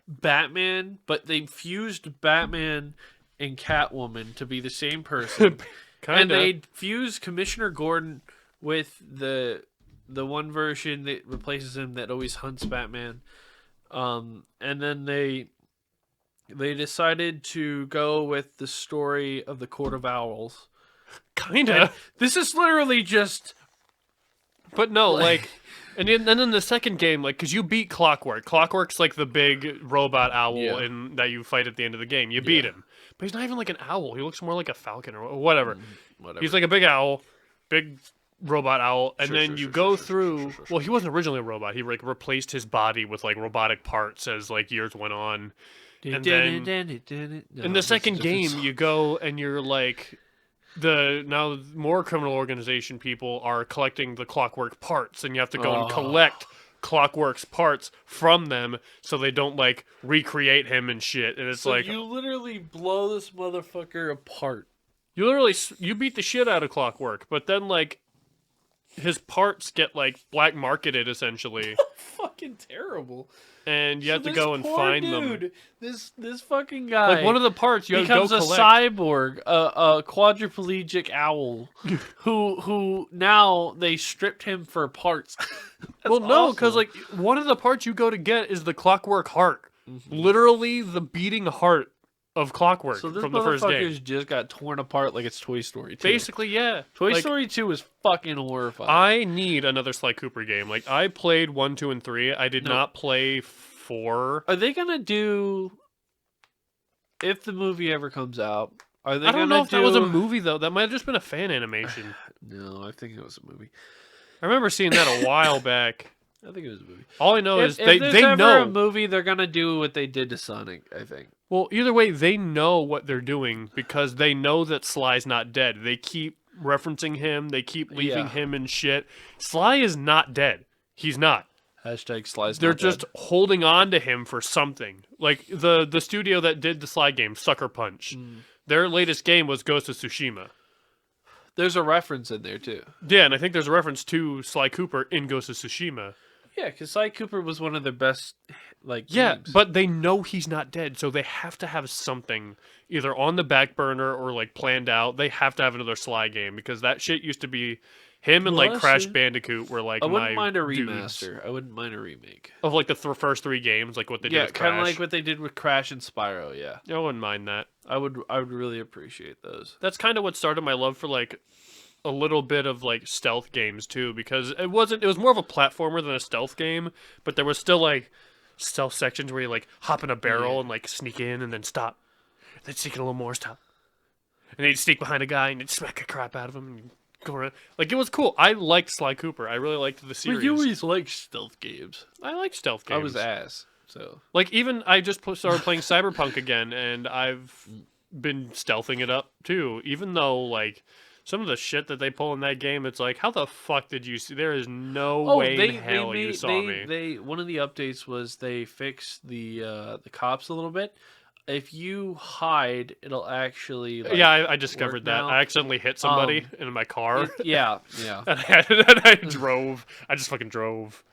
Batman, but they fused Batman and Catwoman to be the same person.
Kinda.
And they fuse Commissioner Gordon with the one version that replaces him that always hunts Batman. And then they decided to go with the story of the Court of Owls.
Kinda.
And this is literally just...
But no, like... And then in the second game, like, because you beat Clockwork. Clockwork's like the big robot owl that you fight at the end of the game. You beat him. But he's not even like an owl. He looks more like a falcon or whatever. He's like a big owl. Big robot owl. And then you go through... Well, he wasn't originally a robot. He like replaced his body with like robotic parts as like years went on. And then in the second game, you go and you're like... Now more criminal organization people are collecting the Clockwork parts, and you have to go and collect Clockwork's parts from them so they don't like recreate him and shit. And it's like
you literally blow this motherfucker apart.
You beat the shit out of Clockwork, but then like his parts get like black marketed essentially.
Fucking terrible.
And you have to go and find them.
This fucking guy.
Like one of the parts you
becomes
have to go
collect. A cyborg, a quadriplegic owl, who now they stripped him for parts.
Well, no, because like one of the parts you go to get is the Clockwork heart, literally the beating heart of Clockwork from the first game.
Just got torn apart like it's Toy Story 2.
Basically, yeah.
Toy Story 2 was fucking horrifying.
I need another Sly Cooper game. Like, I played 1, 2, and 3. I did not play 4.
Are they gonna do... If the movie ever comes out, are they
I don't know if that was a movie, though. That might have just been a fan animation.
No, I think it was a movie.
I remember seeing that a while back.
I think it was a movie.
All I know is they
ever
know
a movie, they're gonna do what they did to Sonic. I think.
Well, either way, they know what they're doing because they know that Sly's not dead. They keep referencing him. They keep leaving him and shit. Sly is not dead. He's not.
Hashtag Sly's
They're
not
just
dead.
holding on to him for something. Like the studio that did the Sly game, Sucker Punch. Their latest game was Ghost of Tsushima.
There's a reference in there too.
Yeah, and I think there's a reference to Sly Cooper in Ghost of Tsushima.
Yeah, because Sly Cooper was one of their best, games.
But they know he's not dead, so they have to have something either on the back burner or like planned out. They have to have another Sly game because that shit used to be him and like Crash Bandicoot were like
I wouldn't mind a
dudes.
remaster. I wouldn't mind a remake
Of like the first 3 games, like what they did with Crash.
kind of like what they did with Crash and Spyro. Yeah,
I wouldn't mind that.
I would really appreciate those.
That's kind of what started my love for like a little bit of like stealth games too, because it was more of a platformer than a stealth game, but there was still like stealth sections where you like hop in a barrel and like sneak in and then stop, then sneak in a little more, stop, and then you'd sneak behind a guy and you'd smack the crap out of him and go around. Like it was cool. I liked Sly Cooper. I really liked the series.
But you always liked stealth games.
I like stealth games.
I was ass. So
like even I just started playing Cyberpunk again, and I've been stealthing it up too, even though like some of the shit that they pull in that game, it's like, how the fuck did you see? There is no way in hell you saw me.
One of the updates was they fixed the cops a little bit. If you hide, it'll actually
I discovered that.
Now.
I accidentally hit somebody in my car.
Yeah.
and I drove. I just fucking drove.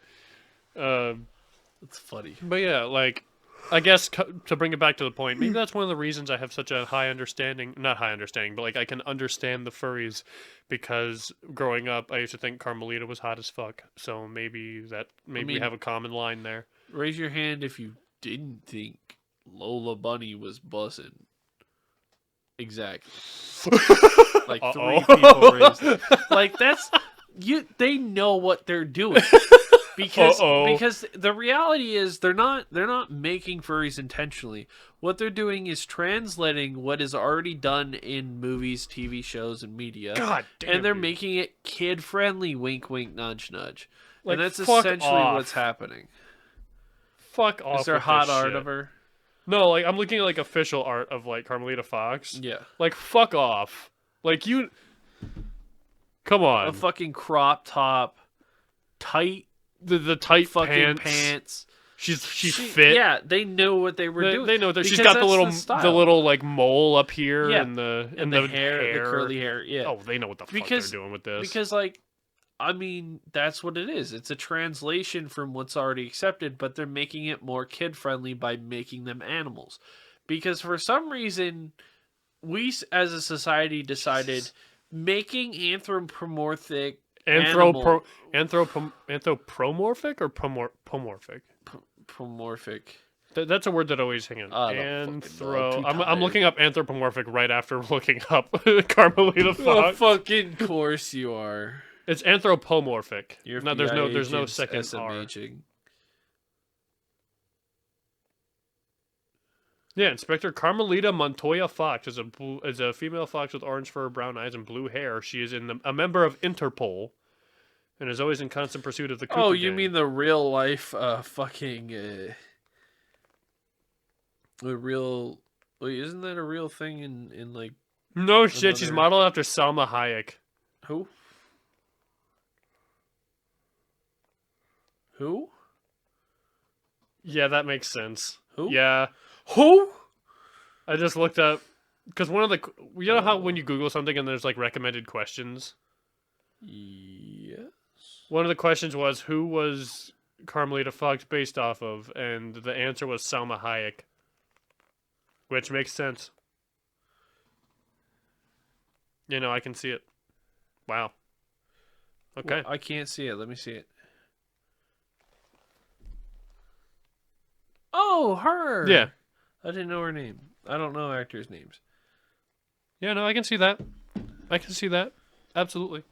It's funny.
But yeah, like, I guess to bring it back to the point, maybe that's one of the reasons I have such a not high understanding, but like I can understand the furries, because growing up I used to think Carmelita was hot as fuck. So maybe we have a common line there.
Raise your hand if you didn't think Lola Bunny was bussin'. Exactly. Like 3 people raised it. Like that's they know what they're doing. Because the reality is they're not making furries intentionally. What they're doing is translating what is already done in movies, TV shows, and media.
God damn,
and they're
dude.
making it kid friendly. Wink, wink, nudge, nudge.
Like,
and that's
fuck
essentially
off.
what's happening.
Fuck off.
Is there
with
hot
this
art
shit.
of her?
No, like I'm looking at like official art of like Carmelita Fox.
Yeah.
Like fuck off. Like you. Come on.
A fucking crop top, tight.
The tight
Fucking
pants. She's fit.
Yeah, they know what they were doing.
They know that she's
because
got the little like mole up here and the
hair, the curly hair. Yeah.
Oh, they know what the fuck they're doing with this.
Because like, I mean, that's what it is. It's a translation from what's already accepted, but they're making it more kid friendly by making them animals. Because for some reason, as a society decided making anthropomorphic
Anthropo
animal
anthropomorphic or pomorphic?
pomorphic.
That's a word that always hang on.
I don't fucking know. I'm too
I'm
tired.
looking up anthropomorphic right after looking up Carmelita
Of
Fox.
fucking course you are.
It's anthropomorphic.
Your
No,
FBI
there's no
agent's
second R.
SMHing.
Yeah, Inspector Carmelita Montoya Fox is a female fox with orange fur, brown eyes, and blue hair. She is a member of Interpol, and is always in constant pursuit of the Cooper
Oh, you
gang.
mean the real life fucking the real wait, isn't that a real thing in like
No shit, she's
another-
modeled after Salma Hayek.
who? Who?
Yeah, that makes sense.
Who?
Yeah,
Who?
I just looked up because one of the you know how when you Google something and there's like recommended questions.
Yes.
One of the questions was who was Carmelita Fox based off of, and the answer was Salma Hayek, which makes sense. You know, I can see it. Wow. Okay.
Well, I can't see it. Let me see it. Oh, her.
Yeah.
I didn't know her name. I don't know actors' names.
Yeah, no, I can see that. I can see that. Absolutely.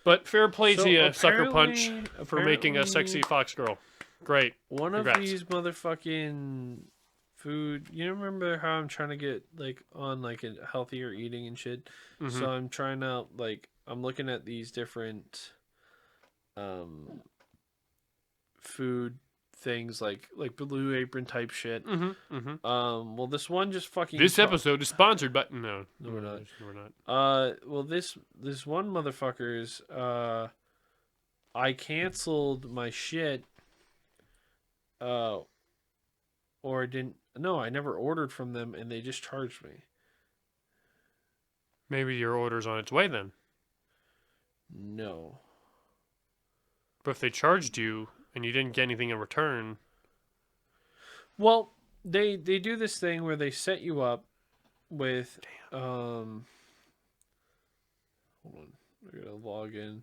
But fair play
So
to you, Sucker Punch,
apparently-
for making a
apparently-
sexy fox girl. Great.
One of
Congrats.
these motherfucking food. You remember how I'm trying to get like on like a healthier eating and shit.
Mhm.
So I'm trying out like I'm looking at these different food things like Blue Apron type shit.
Mm-hmm. Mm-hmm.
Well, this one just fucking.
This episode is sponsored by no,
No, we're not.
No, we're not.
Well, this one motherfucker's. I canceled my shit. Or didn't. No, I never ordered from them, and they just charged me.
Maybe your order's on its way then.
No.
But if they charged you and you didn't get anything in return,
Well, they do this thing where they set you up with hold on, I gotta log in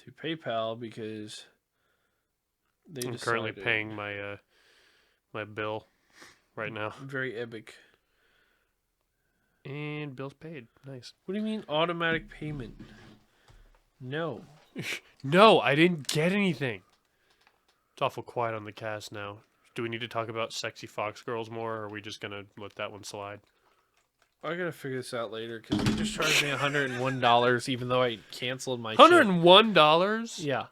to PayPal because they
I'm currently paying my my bill right now.
Very epic.
And bill's paid. Nice.
What do you mean automatic payment? No.
No, I didn't get anything. It's awful quiet on the cast now. Do we need to talk about sexy fox girls more, or are we just gonna let that one slide?
I gotta figure this out later because they just charged me $101 even though I canceled my shit.
$101?
Yeah.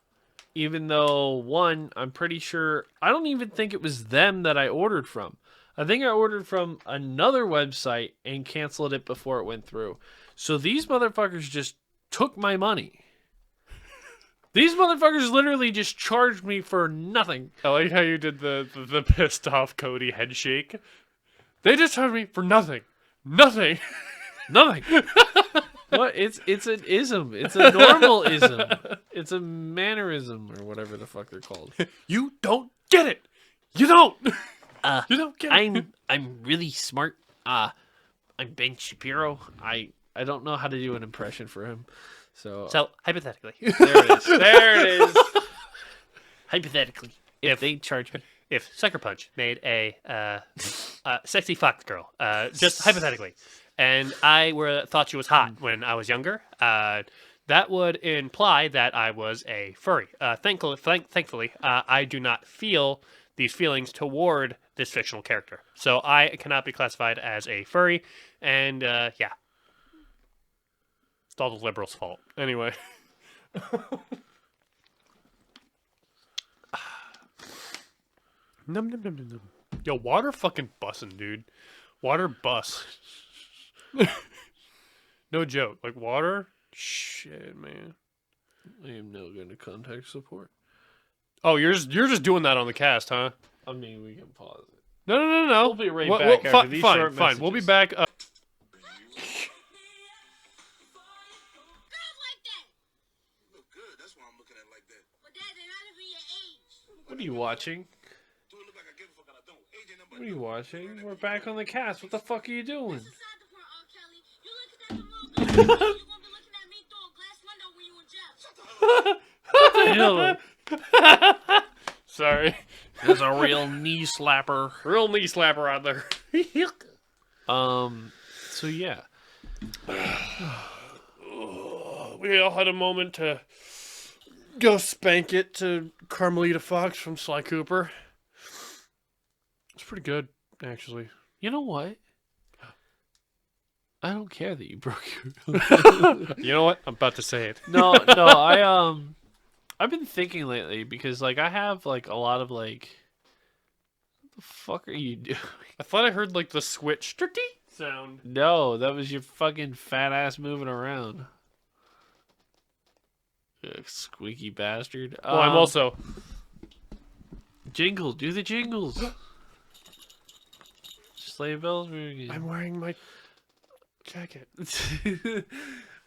Even though, one, I'm pretty sure, I don't even think it was them that I ordered from. I think I ordered from another website and canceled it before it went through. So these motherfuckers just took my money. These motherfuckers literally just charged me for nothing.
I like how you did the pissed off Cody head shake. They just charged me for nothing. Nothing.
Nothing. What? It's an ism. It's a normal ism. It's a mannerism or whatever the fuck they're called.
You don't get it. You don't. You don't get it.
I'm really smart. I'm Ben Shapiro. I don't know how to do an impression for him. So
hypothetically,
there it is. There it is.
hypothetically,
If they charge me.
if Sucker Punch made a sexy fox girl, just hypothetically, and I thought she was hot when I was younger, that would imply that I was a furry. Thankfully, I do not feel these feelings toward this fictional character, so I cannot be classified as a furry. And yeah,
It's all the liberals' fault. Anyway. Num, num, num, num, num. Yo, water fucking bussin', dude. Water bus. No joke. Like, water? Shit, man.
I am now going to contact support.
Oh, you're just doing that on the cast, huh?
I mean, we can pause it.
No.
We'll be right back after these short
fine. We'll be
messages.
back.
Girls like that.
Look good. That's why I'm looking at it like that.
But Dad, they're not even your age.
What are you watching?
Do it look like I give a fuck and I don't. AJ number
What are you watching? We're back on the cast. What the fuck are you doing? What the hell?
Sorry.
There's a real knee slapper.
Real knee slapper out there.
So yeah.
We all had a moment to go spank it to Carmelita Fox from Sly Cooper. It's pretty good, actually.
You know what? I don't care that you broke your.
You know what? I'm about to say it.
No, I've been thinking lately because like I have like a lot of like. What the fuck are you doing?
I thought I heard like the switch sound.
No, that was your fucking fat ass moving around. Ugh, squeaky bastard.
Well, I'm also.
Jingles. Do the jingles. Sleigh bells ringing.
I'm wearing my jacket.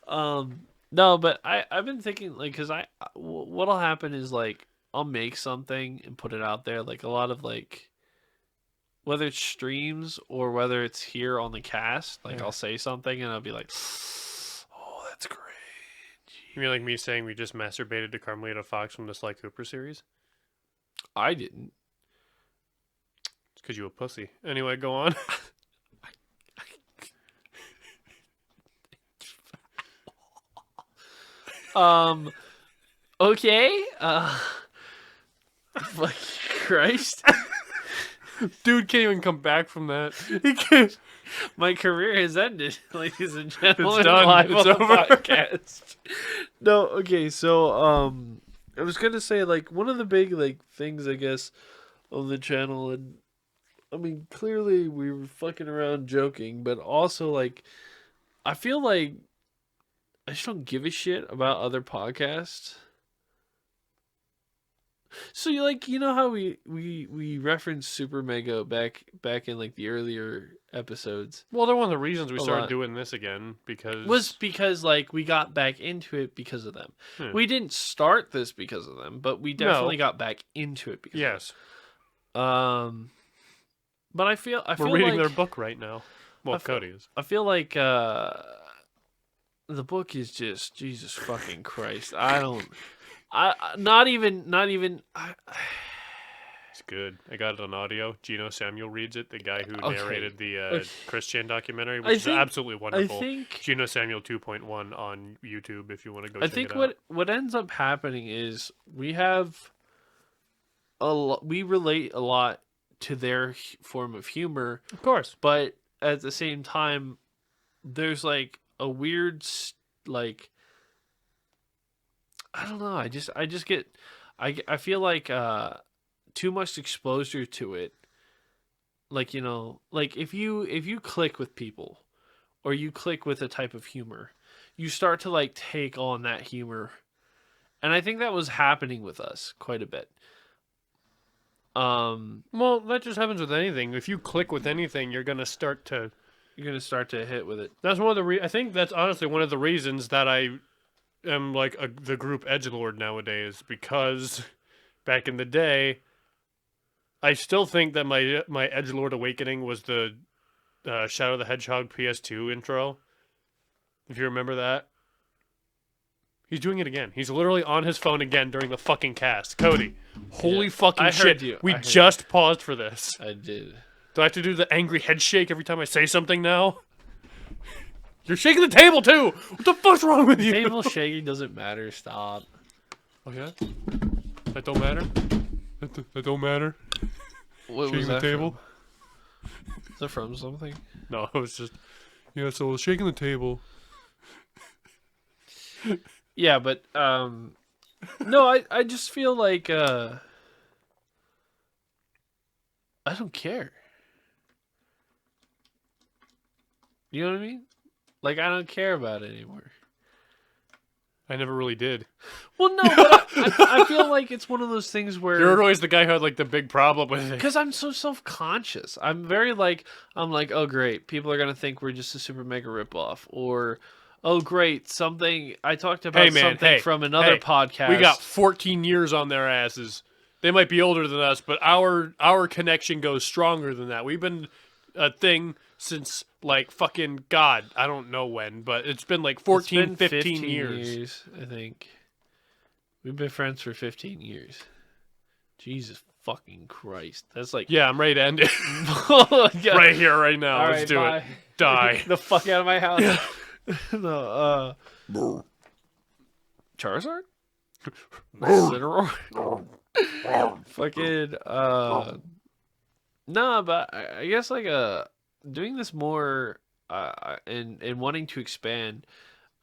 No, but I've been thinking like because what'll happen is like I'll make something and put it out there like a lot of like whether it's streams or whether it's here on the cast like I'll say something and I'll be like, oh, that's great.
You mean like me saying we just masturbated to Carmelita Fox from the Sly Cooper series?
I didn't.
It's because you a pussy. Anyway, go on.
Okay. Fuck Christ.
Dude can't even come back from that.
He can't. My career has ended, ladies and gentlemen.
It's done.
Live
It's
on the
over.
podcast. No, okay, so I was gonna say like one of the big like things I guess on the channel, and I mean clearly we were fucking around joking, but also like I feel like I just don't give a shit about other podcasts. So you know how we referenced Super Mega back in like the earlier episodes
Well, they're one of the reasons we
A
started
lot.
doing this again because
was because like we got back into it because of them. We didn't start this because of them, but we definitely got back into it because
yes,
of them. But I feel
we're reading
like
their book right now. Well,
I feel-
Cody is.
I feel like the book is just Jesus fucking Christ. Not even.
It's good. I got it on audio. Gino Samuel reads it, the guy who
Okay.
narrated the
Okay.
Chris Chan documentary,
I
which is
think-
absolutely wonderful.
I think
Gino Samuel 2.1 on YouTube if you want to go check
think
it out.
what ends up happening is we have we relate a lot to their form of humor,
Of course.
but at the same time, there's like a weird like I don't know. I just get I feel like too much exposure to it. Like like if you click with people, or you click with a type of humor, you start to like take on that humor, and I think that was happening with us quite a bit.
Well, that just happens with anything. If you click with anything, you're gonna start to.
You're gonna start to hit with it.
That's one of the. I think that's honestly one of the reasons that I am like the group edgelord nowadays, because back in the day, I still think that my edgelord awakening was the Shadow the Hedgehog PS2 intro. If you remember that. He's doing it again. He's literally on his phone again during the fucking cast. Cody, holy fucking
I
shit.
heard you.
We
I heard
just paused for this.
I did.
Do I have to do the angry head shake every time I say something now? You're shaking the table too! What the fuck's wrong with you?
Table shaking doesn't matter. Stop.
Oh yeah? That don't matter? That don't matter?
What
Shaking
was
the
that
table?
From? Is that from something?
No, it was just... Yeah, so shaking the table.
Yeah, but no, I just feel like I don't care. You know what I mean? Like I don't care about it anymore.
I never really did.
Well, no, but I feel like it's one of those things where
You're always the guy who had like the big problem with it.
because I'm so self-conscious. I'm very like oh great, people are gonna think we're just a super mega ripoff, or oh great, something I talked about
Hey, man,
something
hey,
from another
hey,
podcast.
We got 14 years on their asses. They might be older than us, but our connection goes stronger than that. We've been a thing since like fucking God. I don't know when, but it's been like 14,
It's been
15 years.
I think. We've been friends for 15 years. Jesus fucking Christ. That's like...
Yeah, I'm ready to end it.
Yeah.
Right here, right now.
All
Let's
right,
do
bye.
it. Die.
The fuck out of my house. No, Charizard? Cineroar? Fucking, nah, but I guess, like, doing this more, and wanting to expand,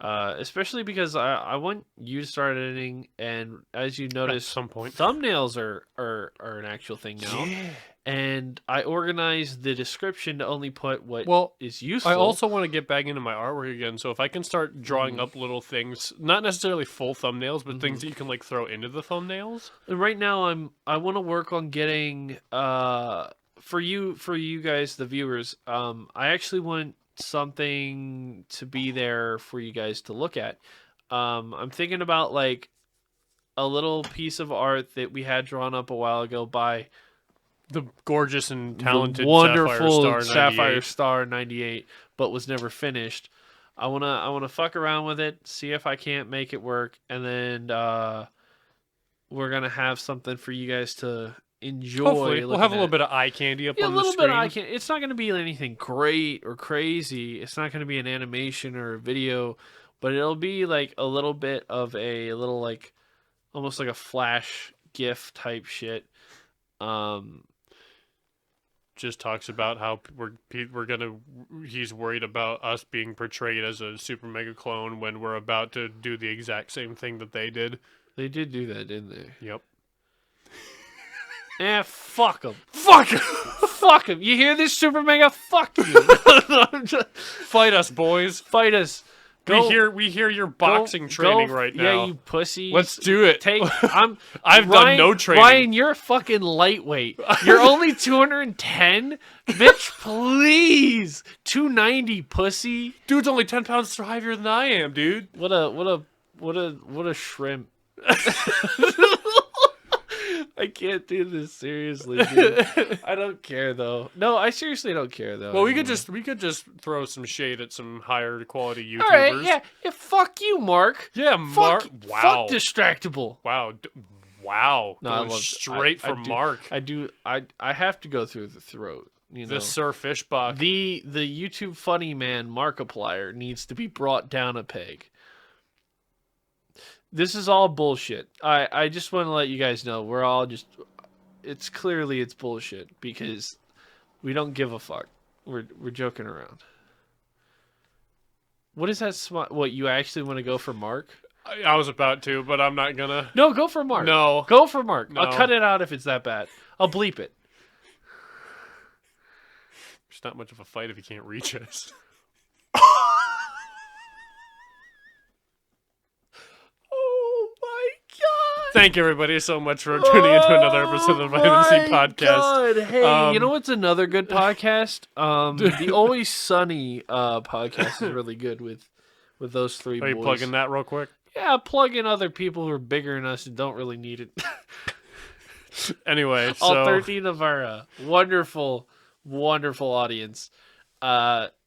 especially because I want you to start editing, and as you notice,
At some point.
thumbnails are an actual thing now.
Yeah.
And I organize the description to only put what is useful.
I also want to get back into my artwork again, so if I can start drawing up little things, not necessarily full thumbnails, but things that you can like throw into the thumbnails.
And right now I want to work on getting for you guys, the viewers, I actually want something to be there for you guys to look at. I'm thinking about like a little piece of art that we had drawn up a while ago by
The gorgeous and talented
the wonderful
Sapphire Star 98.
Sapphire Star 98, but was never finished. I wanna fuck around with it, see if I can't make it work, and then we're gonna have something for you guys to enjoy.
Hopefully, we'll have a
looking
little
at.
bit of eye candy up
Yeah, a
on the
little
screen.
bit. I can. It's not gonna be anything great or crazy. It's not gonna be an animation or a video, but it'll be like a little bit of a little like almost like a flash GIF type shit.
Just talks about how he's worried about us being portrayed as a super mega clone when we're about to do the exact same thing that they did.
They did do that, didn't they?
Yep.
Fuck them.
Fuck!
Fuck them. You hear this, Super Mega? Fuck you.
Fight us, boys.
Fight us.
We hear your boxing training right now.
Yeah, you pussies.
Let's do it.
I've
done no training.
Ryan, you're fucking lightweight. You're only 210. Bitch, please. 290, pussy.
Dude's only 10 pounds heavier than I am, dude.
What a shrimp. I can't do this seriously, dude. I don't care though. No, I seriously don't care though.
Well, we could just throw some shade at some higher quality YouTubers.
All right, yeah. Fuck you, Mark.
Yeah, Mark. Wow.
Fuck Distractable.
Wow. Wow.
No, I
Going
love
straight for Mark.
I have to go through the throat. You know,
The Sir Fishbach.
the YouTube funny man Markiplier needs to be brought down a peg. This is all bullshit. I just want to let you guys know we're all just. It's bullshit because we don't give a fuck. We're joking around. What is that? What, you actually want to go for Mark?
I was about to, but I'm not gonna.
No, go for Mark.
No.
Go for Mark.
No.
I'll cut it out if it's that bad. I'll bleep it.
It's not much of a fight if you can't reach us.
Oh my god!
Thank you, everybody, so much for tuning into another episode of the Vitamin C Podcast.
God. Hey, you know
Um,
what's another good podcast? The Always Sunny podcast is really good with those three
Are you
boys.
plugging that real quick?
Yeah, plug in other people who are bigger than us and don't really need it.
Anyway,
All
so
13 of our wonderful, wonderful audience.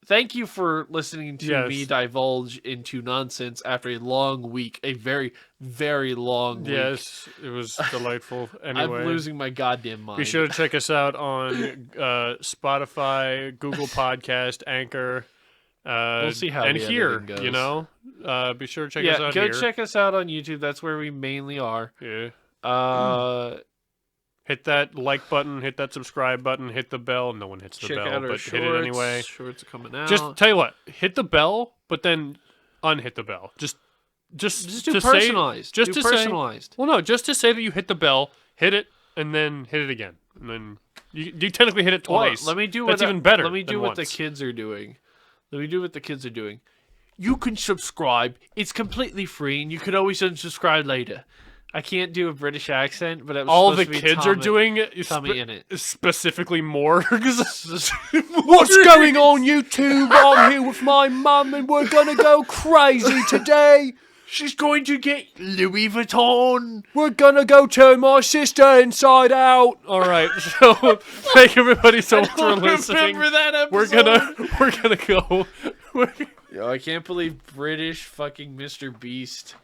Thank you for listening to
Yes.
me divulge into nonsense after a long week, a very, very long week.
yes, it was delightful. Anyway,
I'm losing my goddamn mind.
be sure to check us out on Spotify, Google Podcast, Anchor.
We'll see how
and
the
here,
editing goes.
you know, be sure to check us
Yeah,
out
go
here.
check us out on YouTube. That's where we mainly are.
Yeah. Hit that like button, hit that subscribe button, hit the bell. No one hits the
check
bell,
out our
but
shorts.
hit it anyway.
Shorts are coming out.
Just tell you what, hit the bell, but then unhit the bell. Just
do
to
personalized.
Say, just
do
to
personalized.
Say, well, no, just to say that you hit the bell, hit it, and then hit it again, and then you technically hit it
Hold on,
twice.
let me do
That's
what
even better.
Let me do
than
what the
once.
kids are doing. Let me do what the kids are doing. You can subscribe. It's completely free, and you can always unsubscribe later. I can't do a British accent, but it was
All the
supposed to be
kids are doing
Tommy in it.
specifically more. What's going on, YouTube? I'm here with my mum, and we're gonna go crazy today.
She's going to get Louis Vuitton.
We're gonna go turn my sister inside out. All right, so thank everybody so much for listening.
Remember that episode?
We're gonna go.
Yo, I can't believe British fucking Mr. Beast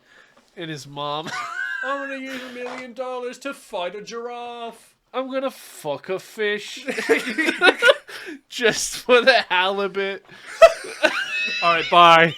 and his mom.
I'm gonna use $1 million to fight a giraffe.
I'm gonna fuck a fish. Just for the halibut.
All right, bye.